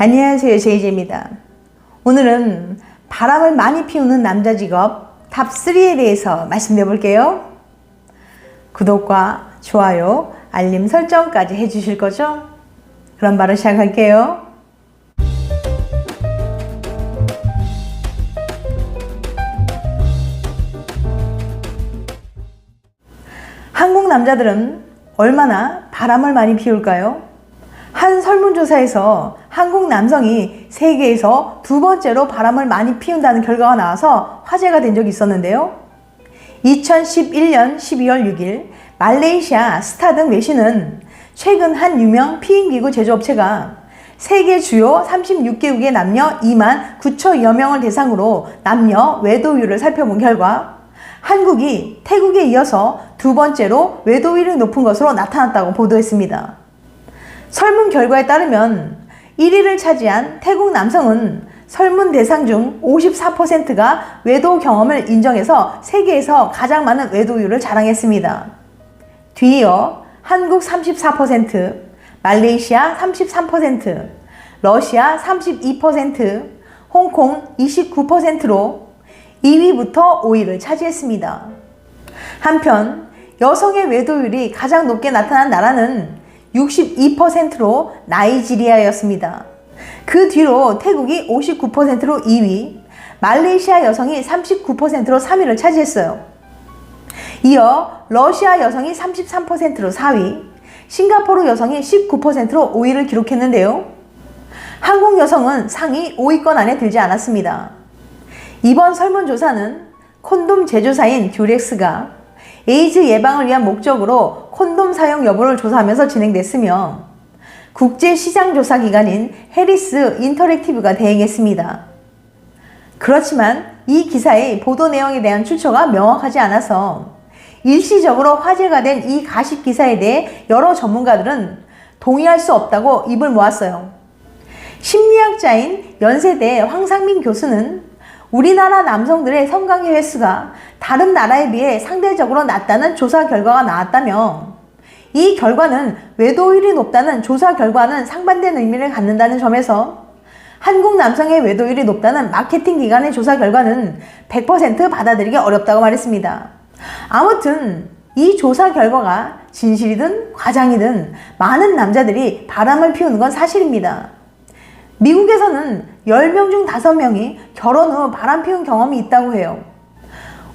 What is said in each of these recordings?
안녕하세요, 제이제입니다. 오늘은 바람을 많이 피우는 남자 직업 탑3에 대해서 말씀드려 볼게요. 구독과 좋아요, 알림 설정까지 해주실 거죠? 그럼 바로 시작할게요. 한국 남자들은 얼마나 바람을 많이 피울까요? 한 설문조사에서 한국 남성이 세계에서 두 번째로 바람을 많이 피운다는 결과가 나와서 화제가 된 적이 있었는데요. 2011년 12월 6일 말레이시아 스타등 외신은 최근 한 유명 피임기구 제조업체가 세계 주요 36개국의 남녀 2만 9천여 명을 대상으로 남녀 외도율을 살펴본 결과 한국이 태국에 이어서 두 번째로 외도율이 높은 것으로 나타났다고 보도했습니다. 설문 결과에 따르면 1위를 차지한 태국 남성은 설문 대상 중 54%가 외도 경험을 인정해서 세계에서 가장 많은 외도율을 자랑했습니다. 뒤이어 한국 34%, 말레이시아 33%, 러시아 32%, 홍콩 29%로 2위부터 5위를 차지했습니다. 한편 여성의 외도율이 가장 높게 나타난 나라는 62%로 나이지리아였습니다. 그 뒤로 태국이 59%로 2위, 말레이시아 여성이 39%로 3위를 차지했어요. 이어 러시아 여성이 33%로 4위, 싱가포르 여성이 19%로 5위를 기록했는데요. 한국 여성은 상위 5위권 안에 들지 않았습니다. 이번 설문조사는 콘돔 제조사인 듀렉스가 에이즈 예방을 위한 목적으로 콘돔 사용 여부를 조사하면서 진행됐으며 국제시장조사기관인 해리스 인터랙티브가 대행했습니다. 그렇지만 이 기사의 보도 내용에 대한 출처가 명확하지 않아서 일시적으로 화제가 된 이 가십 기사에 대해 여러 전문가들은 동의할 수 없다고 입을 모았어요. 심리학자인 연세대 황상민 교수는 우리나라 남성들의 성관계 횟수가 다른 나라에 비해 상대적으로 낮다는 조사 결과가 나왔다며 이 결과는 외도율이 높다는 조사 결과는 상반된 의미를 갖는다는 점에서 한국 남성의 외도율이 높다는 마케팅 기관의 조사 결과는 100% 받아들이기 어렵다고 말했습니다. 아무튼 이 조사 결과가 진실이든 과장이든 많은 남자들이 바람을 피우는 건 사실입니다. 미국에서는 10명 중 5명이 결혼 후 바람 피운 경험이 있다고 해요.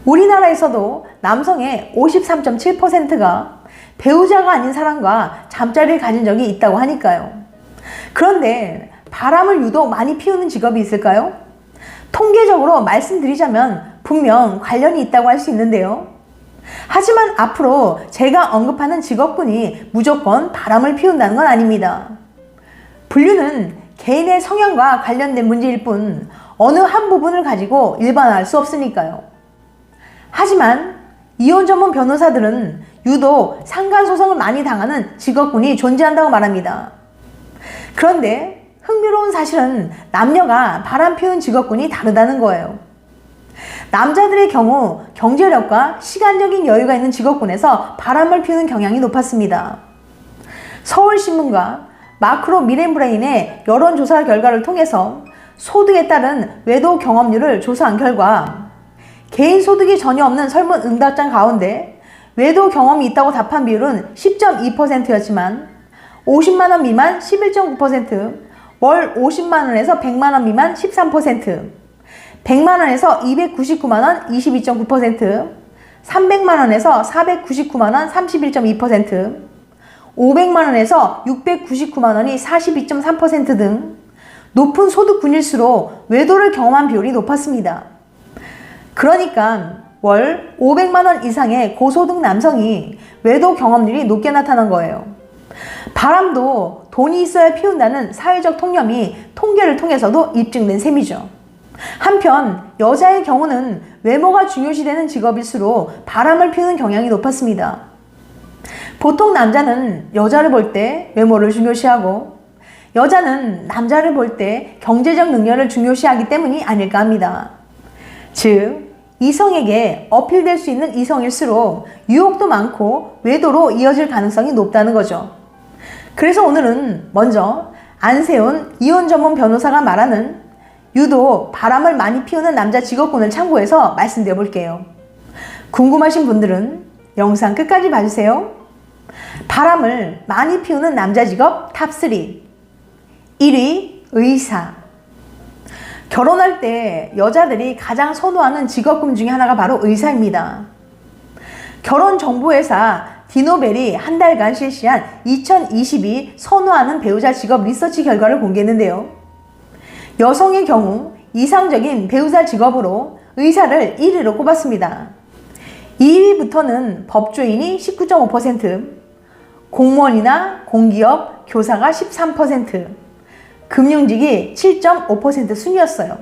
우리나라에서도 남성의 53.7%가 배우자가 아닌 사람과 잠자리를 가진 적이 있다고 하니까요. 그런데 바람을 유독 많이 피우는 직업이 있을까요? 통계적으로 말씀드리자면 분명 관련이 있다고 할 수 있는데요. 하지만 앞으로 제가 언급하는 직업군이 무조건 바람을 피운다는 건 아닙니다. 분류는 개인의 성향과 관련된 문제일 뿐 어느 한 부분을 가지고 일반화할 수 없으니까요. 하지만 이혼 전문 변호사들은 유독 상간소송을 많이 당하는 직업군이 존재한다고 말합니다. 그런데 흥미로운 사실은 남녀가 바람 피운 직업군이 다르다는 거예요. 남자들의 경우 경제력과 시간적인 여유가 있는 직업군에서 바람을 피우는 경향이 높았습니다. 서울신문과 마크로 미렌브레인의 여론조사 결과를 통해서 소득에 따른 외도 경험률을 조사한 결과 개인 소득이 전혀 없는 설문 응답자 가운데 외도 경험이 있다고 답한 비율은 10.2%였지만 50만원 미만 11.9%, 월 50만원에서 100만원 미만 13%, 100만원에서 299만원 22.9%, 300만원에서 499만원 31.2%, 500만원에서 699만원이 42.3% 등 높은 소득군일수록 외도를 경험한 비율이 높았습니다. 그러니까 월 500만원 이상의 고소득 남성이 외도 경험률이 높게 나타난 거예요. 바람도 돈이 있어야 피운다는 사회적 통념이 통계를 통해서도 입증된 셈이죠. 한편 여자의 경우는 외모가 중요시되는 직업일수록 바람을 피우는 경향이 높았습니다. 보통 남자는 여자를 볼 때 외모를 중요시하고 여자는 남자를 볼 때 경제적 능력을 중요시하기 때문이 아닐까 합니다. 즉, 이성에게 어필될 수 있는 이성일수록 유혹도 많고 외도로 이어질 가능성이 높다는 거죠. 그래서 오늘은 먼저 안세훈 이혼 전문 변호사가 말하는 유독 바람을 많이 피우는 남자 직업군을 참고해서 말씀드려 볼게요. 궁금하신 분들은 영상 끝까지 봐주세요. 바람을 많이 피우는 남자 직업 탑3. 1위 의사. 결혼할 때 여자들이 가장 선호하는 직업군 중에 하나가 바로 의사입니다. 결혼정보회사 디노벨이 한 달간 실시한 2022 선호하는 배우자 직업 리서치 결과를 공개했는데요. 여성의 경우 이상적인 배우자 직업으로 의사를 1위로 꼽았습니다. 2위부터는 법조인이 19.5%, 공무원이나 공기업, 교사가 13%, 금융직이 7.5% 순이었어요.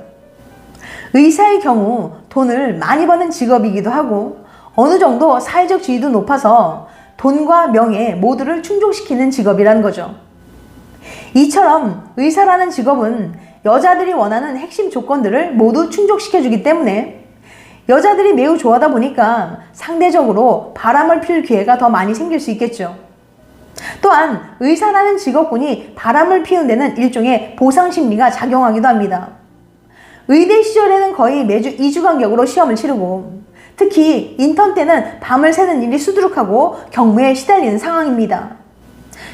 의사의 경우 돈을 많이 버는 직업이기도 하고 어느 정도 사회적 지위도 높아서 돈과 명예 모두를 충족시키는 직업이라는 거죠. 이처럼 의사라는 직업은 여자들이 원하는 핵심 조건들을 모두 충족시켜주기 때문에 여자들이 매우 좋아하다 보니까 상대적으로 바람을 필 기회가 더 많이 생길 수 있겠죠. 또한 의사라는 직업군이 바람을 피운 데는 일종의 보상심리가 작용하기도 합니다. 의대 시절에는 거의 매주 2주 간격으로 시험을 치르고 특히 인턴 때는 밤을 새는 일이 수두룩하고 경무에 시달리는 상황입니다.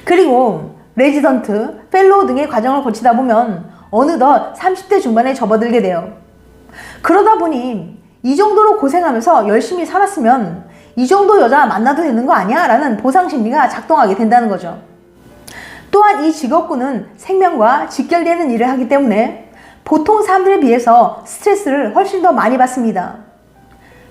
그리고 레지던트, 펠로우 등의 과정을 거치다 보면 어느덧 30대 중반에 접어들게 돼요. 그러다 보니 이 정도로 고생하면서 열심히 살았으면 이 정도 여자 만나도 되는 거 아니야? 라는 보상심리가 작동하게 된다는 거죠. 또한 이 직업군은 생명과 직결되는 일을 하기 때문에 보통 사람들에 비해서 스트레스를 훨씬 더 많이 받습니다.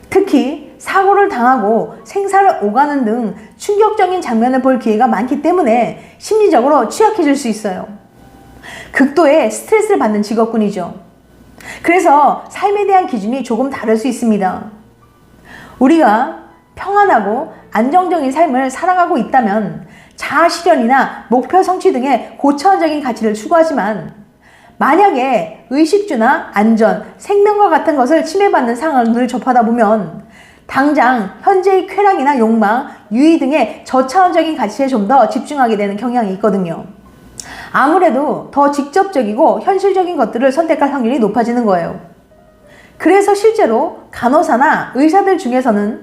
특히 사고를 당하고 생사를 오가는 등 충격적인 장면을 볼 기회가 많기 때문에 심리적으로 취약해질 수 있어요. 극도의 스트레스를 받는 직업군이죠. 그래서 삶에 대한 기준이 조금 다를 수 있습니다. 우리가 평안하고 안정적인 삶을 살아가고 있다면 자아실현이나 목표 성취 등의 고차원적인 가치를 추구하지만 만약에 의식주나 안전, 생명과 같은 것을 침해받는 상황을 접하다 보면 당장 현재의 쾌락이나 욕망, 유의 등의 저차원적인 가치에 좀 더 집중하게 되는 경향이 있거든요. 아무래도 더 직접적이고 현실적인 것들을 선택할 확률이 높아지는 거예요. 그래서 실제로 간호사나 의사들 중에서는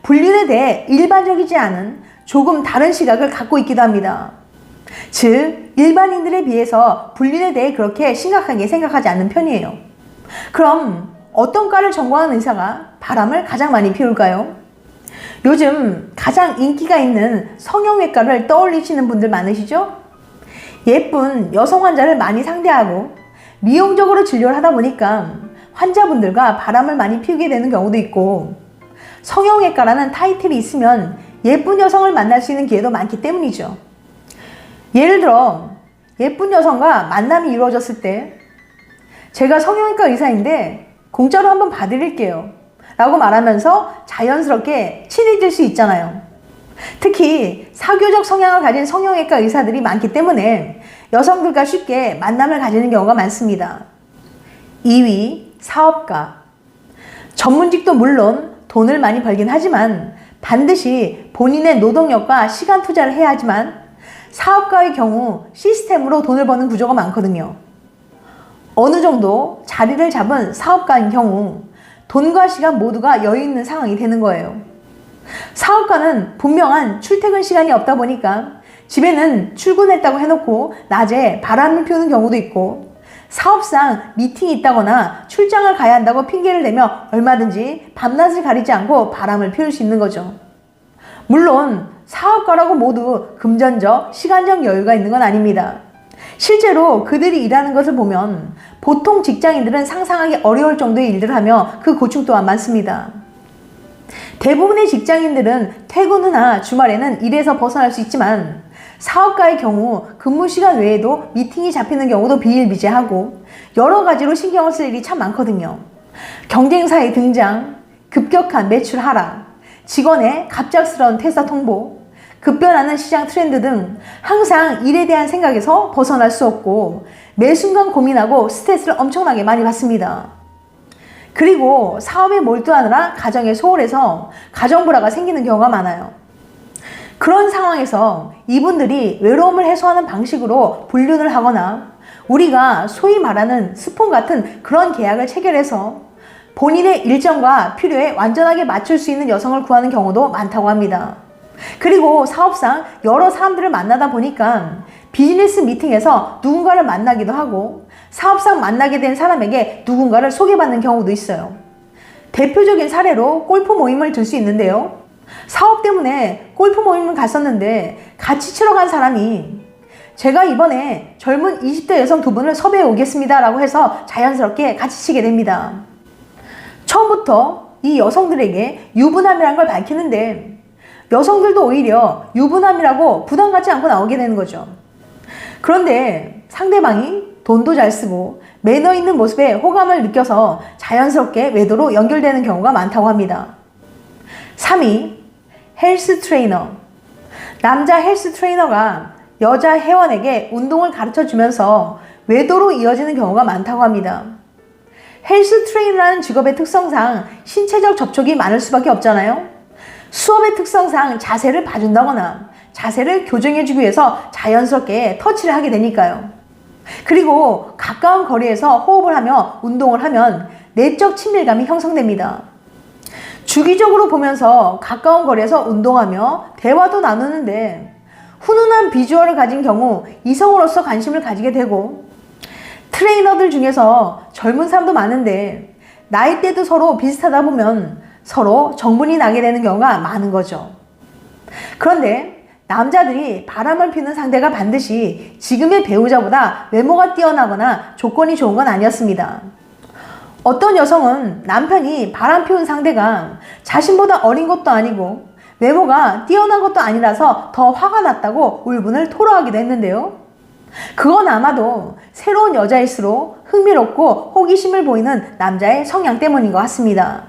불륜에 대해 일반적이지 않은 조금 다른 시각을 갖고 있기도 합니다. 즉, 일반인들에 비해서 불륜에 대해 그렇게 심각하게 생각하지 않는 편이에요. 그럼 어떤 과를 전공한 의사가 바람을 가장 많이 피울까요? 요즘 가장 인기가 있는 성형외과를 떠올리시는 분들 많으시죠? 예쁜 여성 환자를 많이 상대하고 미용적으로 진료를 하다 보니까 환자분들과 바람을 많이 피우게 되는 경우도 있고 성형외과라는 타이틀이 있으면 예쁜 여성을 만날 수 있는 기회도 많기 때문이죠. 예를 들어 예쁜 여성과 만남이 이루어졌을 때 제가 성형외과 의사인데 공짜로 한번 봐드릴게요 라고 말하면서 자연스럽게 친해질 수 있잖아요. 특히 사교적 성향을 가진 성형외과 의사들이 많기 때문에 여성들과 쉽게 만남을 가지는 경우가 많습니다. 2위, 사업가. 전문직도 물론 돈을 많이 벌긴 하지만 반드시 본인의 노동력과 시간 투자를 해야 하지만 사업가의 경우 시스템으로 돈을 버는 구조가 많거든요. 어느 정도 자리를 잡은 사업가인 경우 돈과 시간 모두가 여유 있는 상황이 되는 거예요. 사업가는 분명한 출퇴근 시간이 없다 보니까 집에는 출근했다고 해놓고 낮에 바람을 피우는 경우도 있고 사업상 미팅이 있다거나 출장을 가야 한다고 핑계를 대며 얼마든지 밤낮을 가리지 않고 바람을 피울 수 있는 거죠. 물론 사업가라고 모두 금전적, 시간적 여유가 있는 건 아닙니다. 실제로 그들이 일하는 것을 보면 보통 직장인들은 상상하기 어려울 정도의 일들을 하며 그 고충 또한 많습니다. 대부분의 직장인들은 퇴근 후나 주말에는 일에서 벗어날 수 있지만 사업가의 경우 근무 시간 외에도 미팅이 잡히는 경우도 비일비재하고 여러 가지로 신경을 쓸 일이 참 많거든요. 경쟁사의 등장, 급격한 매출 하락, 직원의 갑작스러운 퇴사 통보, 급변하는 시장 트렌드 등 항상 일에 대한 생각에서 벗어날 수 없고 매 순간 고민하고 스트레스를 엄청나게 많이 받습니다. 그리고 사업에 몰두하느라 가정에 소홀해서 가정불화가 생기는 경우가 많아요. 그런 상황에서 이분들이 외로움을 해소하는 방식으로 불륜을 하거나 우리가 소위 말하는 스폰 같은 그런 계약을 체결해서 본인의 일정과 필요에 완전하게 맞출 수 있는 여성을 구하는 경우도 많다고 합니다. 그리고 사업상 여러 사람들을 만나다 보니까 비즈니스 미팅에서 누군가를 만나기도 하고 사업상 만나게 된 사람에게 누군가를 소개받는 경우도 있어요. 대표적인 사례로 골프 모임을 들 수 있는데요. 사업 때문에 골프 모임을 갔었는데 같이 치러 간 사람이 제가 이번에 젊은 20대 여성 두 분을 섭외해 오겠습니다 라고 해서 자연스럽게 같이 치게 됩니다. 처음부터 이 여성들에게 유부남이란 걸 밝히는데 여성들도 오히려 유부남이라고 부담 갖지 않고 나오게 되는 거죠. 그런데 상대방이 돈도 잘 쓰고 매너 있는 모습에 호감을 느껴서 자연스럽게 외도로 연결되는 경우가 많다고 합니다. 3위, 헬스 트레이너. 남자 헬스 트레이너가 여자 회원에게 운동을 가르쳐 주면서 외도로 이어지는 경우가 많다고 합니다. 헬스 트레이너라는 직업의 특성상 신체적 접촉이 많을 수밖에 없잖아요. 수업의 특성상 자세를 봐준다거나 자세를 교정해주기 위해서 자연스럽게 터치를 하게 되니까요. 그리고 가까운 거리에서 호흡을 하며 운동을 하면 내적 친밀감이 형성됩니다. 주기적으로 보면서 가까운 거리에서 운동하며 대화도 나누는데 훈훈한 비주얼을 가진 경우 이성으로서 관심을 가지게 되고 트레이너들 중에서 젊은 사람도 많은데 나이대도 서로 비슷하다 보면 서로 정분이 나게 되는 경우가 많은 거죠. 그런데 남자들이 바람을 피우는 상대가 반드시 지금의 배우자보다 외모가 뛰어나거나 조건이 좋은 건 아니었습니다. 어떤 여성은 남편이 바람 피운 상대가 자신보다 어린 것도 아니고 외모가 뛰어난 것도 아니라서 더 화가 났다고 울분을 토로하기도 했는데요. 그건 아마도 새로운 여자일수록 흥미롭고 호기심을 보이는 남자의 성향 때문인 것 같습니다.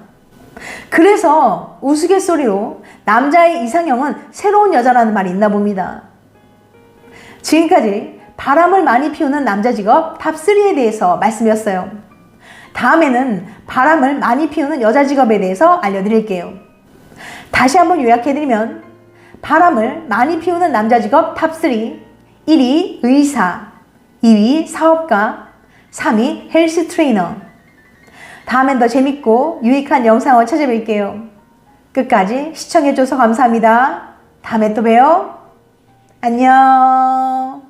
그래서 우스갯소리로 남자의 이상형은 새로운 여자라는 말이 있나 봅니다. 지금까지 바람을 많이 피우는 남자 직업 탑3에 대해서 말씀드렸어요. 다음에는 바람을 많이 피우는 여자 직업에 대해서 알려드릴게요. 다시 한번 요약해드리면 바람을 많이 피우는 남자 직업 탑3 1위 의사, 2위 사업가, 3위 헬스 트레이너. 다음엔 더 재밌고 유익한 영상을 찾아뵐게요. 끝까지 시청해줘서 감사합니다. 다음에 또 봬요. 안녕.